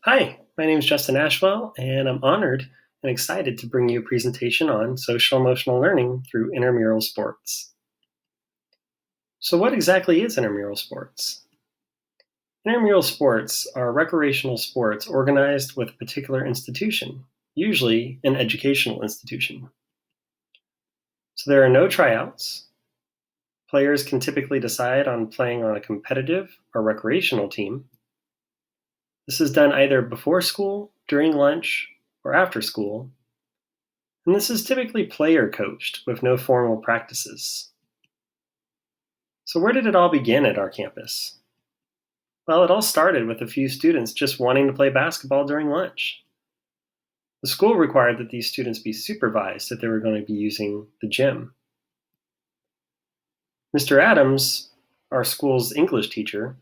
Hi, my name is Justin Ashwell, and I'm honored and excited to bring you a presentation on social emotional learning through intramural sports. So, what exactly is intramural sports? Intramural sports are recreational sports organized with a particular institution, usually an educational institution. So, there are no tryouts. Players can typically decide on playing on a competitive or recreational team. This is done either before school, during lunch, or after school, and this is typically player coached with no formal practices. So, where did it all begin at our campus? Well, it all started with a few students just wanting to play basketball during lunch. The school required that these students be supervised if they were going to be using the gym. Mr. Adams, our school's English teacher,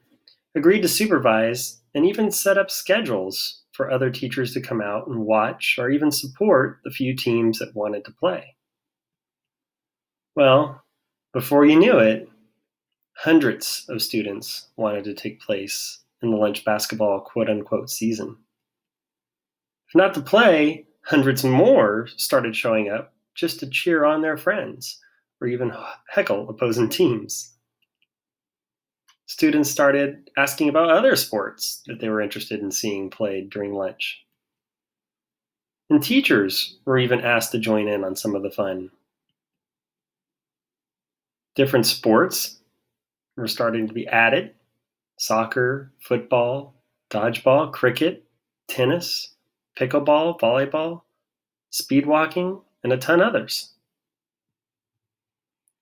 agreed to supervise and even set up schedules for other teachers to come out and watch or even support the few teams that wanted to play. Well, before you knew it, hundreds of students wanted to take place in the lunch basketball quote unquote season. If not to play, hundreds more started showing up just to cheer on their friends or even heckle opposing teams. Students started asking about other sports that they were interested in seeing played during lunch. And teachers were even asked to join in on some of the fun. Different sports were starting to be added: soccer, football, dodgeball, cricket, tennis, pickleball, volleyball, speed walking, and a ton others.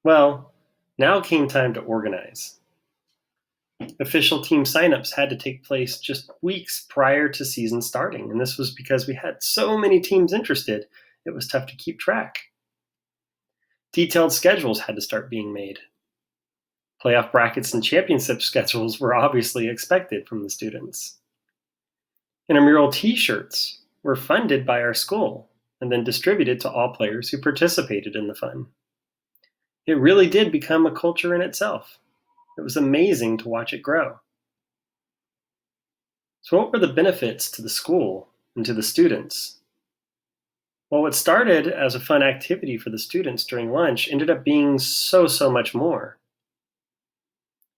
Well, now came time to organize. Official team signups had to take place just weeks prior to season starting, and this was because we had so many teams interested, it was tough to keep track. Detailed schedules had to start being made. Playoff brackets and championship schedules were obviously expected from the students. Intramural t-shirts were funded by our school and then distributed to all players who participated in the fun. It really did become a culture in itself. It was amazing to watch it grow. So, what were the benefits to the school and to the students? Well, what started as a fun activity for the students during lunch ended up being so much more.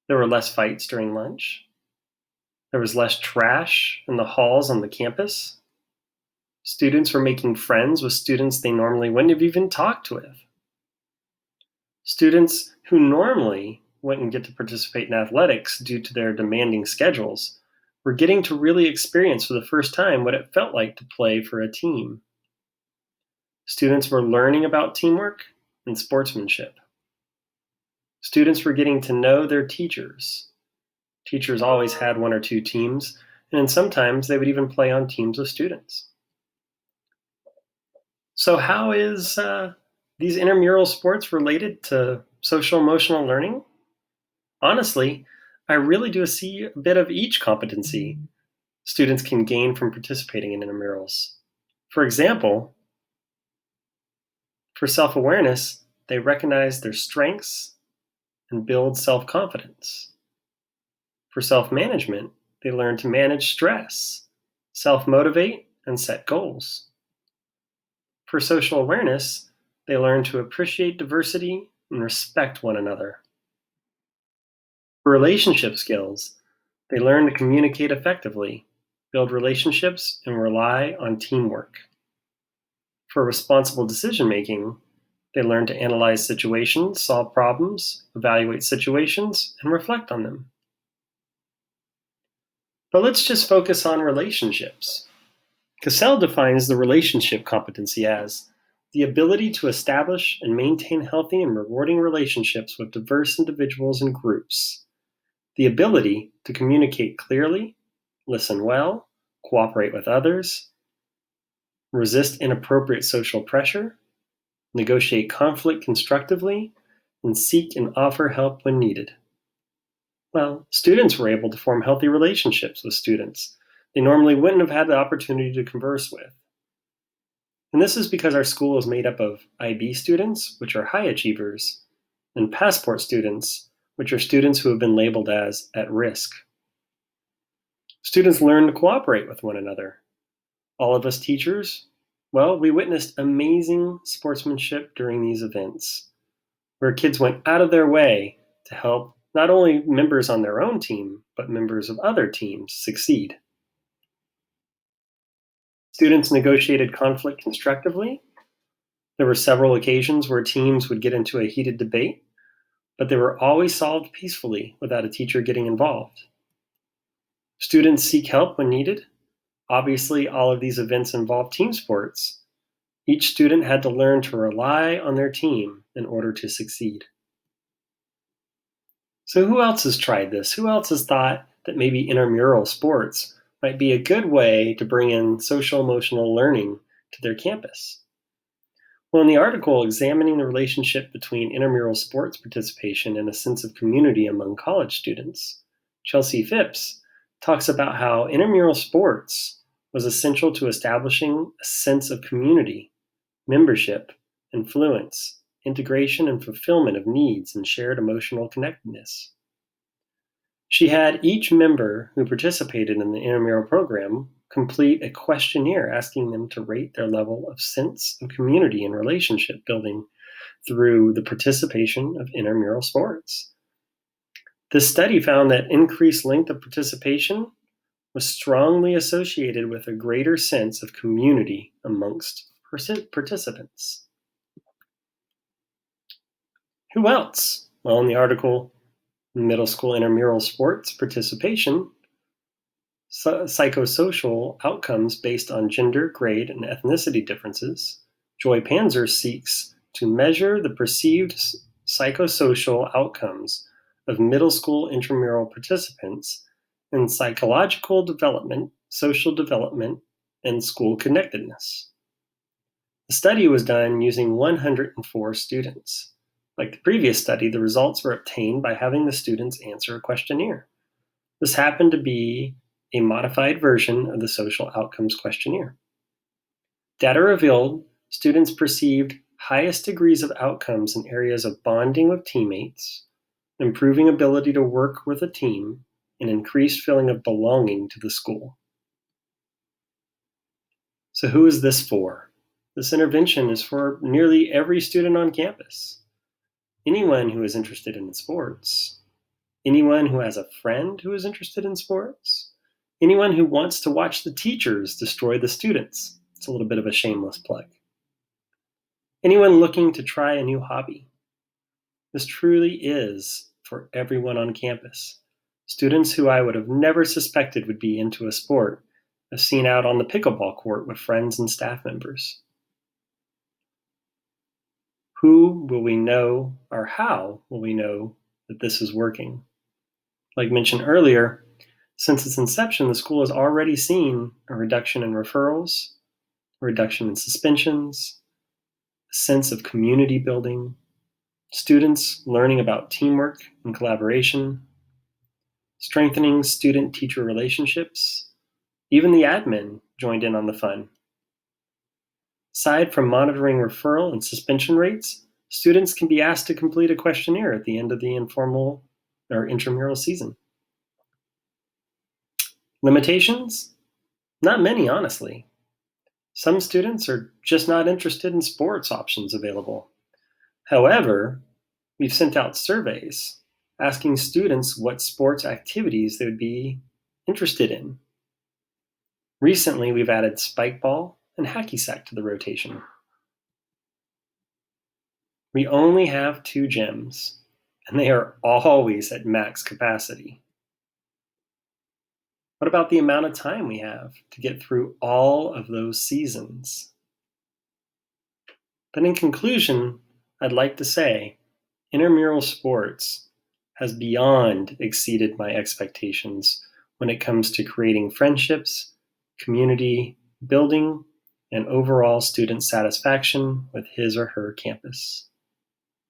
There were less fights during lunch. There was less trash in the halls on the campus. Students were making friends with students they normally wouldn't have even talked with. Students who normally wouldn't get to participate in athletics due to their demanding schedules were getting to really experience for the first time what it felt like to play for a team. Students were learning about teamwork and sportsmanship. Students were getting to know their teachers. Teachers always had one or two teams, and then sometimes they would even play on teams of students. So, how is these intramural sports related to social emotional learning? Honestly, I really do see a bit of each competency students can gain from participating in intramurals. For example, for self awareness, they recognize their strengths and build self confidence. For self management, they learn to manage stress, self motivate, and set goals. For social awareness, they learn to appreciate diversity and respect one another. For relationship skills, they learn to communicate effectively, build relationships, and rely on teamwork. For responsible decision making, they learn to analyze situations, solve problems, evaluate situations, and reflect on them. But let's just focus on relationships. Cassell defines the relationship competency as the ability to establish and maintain healthy and rewarding relationships with diverse individuals and groups, the ability to communicate clearly, listen well, cooperate with others, resist inappropriate social pressure, negotiate conflict constructively, and seek and offer help when needed. Well, students were able to form healthy relationships with students they normally wouldn't have had the opportunity to converse with. And this is because our school is made up of IB students, which are high achievers, and passport students, which are students who have been labeled as at risk. Students learn to cooperate with one another. All of us teachers, well, we witnessed amazing sportsmanship during these events, where kids went out of their way to help not only members on their own team, but members of other teams succeed. Students negotiated conflict constructively. There were several occasions where teams would get into a heated debate, but they were always solved peacefully without a teacher getting involved. Students seek help when needed. Obviously, all of these events involve team sports. Each student had to learn to rely on their team in order to succeed. So who else has tried this? Who else has thought that maybe intramural sports might be a good way to bring in social emotional learning to their campus? Well, in the article examining the relationship between intramural sports participation and a sense of community among college students, Chelsea Phipps talks about how intramural sports was essential to establishing a sense of community, membership, influence, integration, and fulfillment of needs and shared emotional connectedness. She had each member who participated in the intramural program complete a questionnaire asking them to rate their level of sense of community and relationship building through the participation of intramural sports. This study found that increased length of participation was strongly associated with a greater sense of community amongst participants. Who else? Well, in the article, Middle School Intramural Sports Participation, Psychosocial Outcomes Based on Gender, Grade, and Ethnicity Differences, Joy Panzer seeks to measure the perceived psychosocial outcomes of middle school intramural participants in psychological development, social development, and school connectedness. The study was done using 104 students. Like the previous study, the results were obtained by having the students answer a questionnaire. This happened to be a modified version of the social outcomes questionnaire. Data revealed students perceived highest degrees of outcomes in areas of bonding with teammates, improving ability to work with a team, and increased feeling of belonging to the school. So who is this for? This intervention is for nearly every student on campus. Anyone who is interested in sports, anyone who has a friend who is interested in sports, anyone who wants to watch the teachers destroy the students. It's a little bit of a shameless plug. Anyone looking to try a new hobby. This truly is for everyone on campus. Students who I would have never suspected would be into a sport I've seen out on the pickleball court with friends and staff members. Who will we know, or how will we know that this is working? Like mentioned earlier, since its inception, the school has already seen a reduction in referrals, a reduction in suspensions, a sense of community building, students learning about teamwork and collaboration, strengthening student-teacher relationships. Even the admin joined in on the fun. Aside from monitoring referral and suspension rates, students can be asked to complete a questionnaire at the end of the informal or intramural season. Limitations? Not many, honestly. Some students are just not interested in sports options available. However, we've sent out surveys asking students what sports activities they would be interested in. Recently, we've added spikeball and hacky sack to the rotation. We only have 2 gyms, and they are always at max capacity. What about the amount of time we have to get through all of those seasons? But in conclusion, I'd like to say intramural sports has beyond exceeded my expectations when it comes to creating friendships, community building, and overall student satisfaction with his or her campus.